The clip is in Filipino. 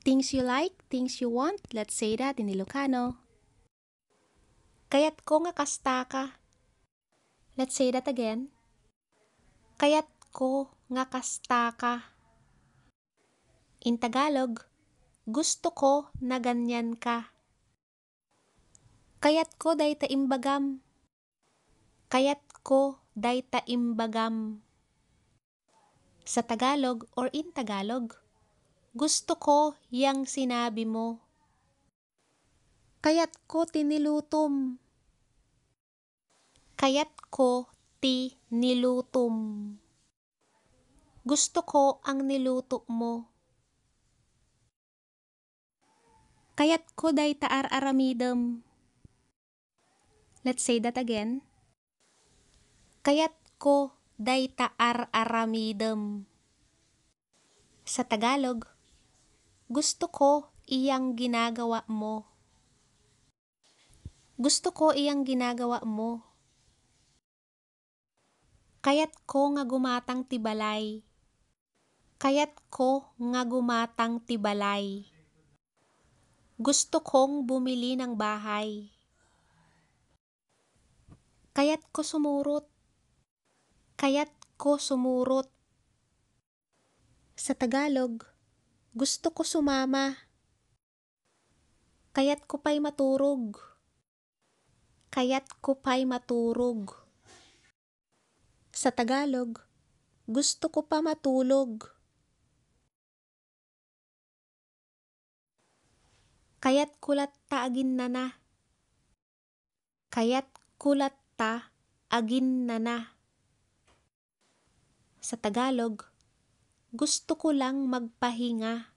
Things you like, things you want. Let's say that in Ilocano. Kayat ko nga kasta ka. Let's say that again. Kayat ko nga kasta ka. In Tagalog, gusto ko na ganyan ka. Kayat ko day taimbagam. Kayat ko day taimbagam. Sa Tagalog or in Tagalog, gusto ko yang sinabi mo. Kayat ko tinilutom. Kayat ko ti nilutom. Gusto ko ang niluto mo. Kayat ko day taar aramidem. Let's say that again. Kayat ko day taar aramidem. Sa Tagalog, gusto ko iyang ginagawa mo. Gusto ko iyang ginagawa mo. Kayat ko nga gumatang tibalay. Kayat ko nga gumatang tibalay. Gusto kong bumili ng bahay. Kayat ko sumurot. Kayat ko sumurot. Sa Tagalog, gusto ko sumama. Kayat ko pa'y maturog. Kayat ko pa'y maturog. Sa Tagalog, gusto ko pa matulog. Kayat kulat ta agin na. Kayat kulat ta agin na. Sa Tagalog, gusto ko lang magpahinga.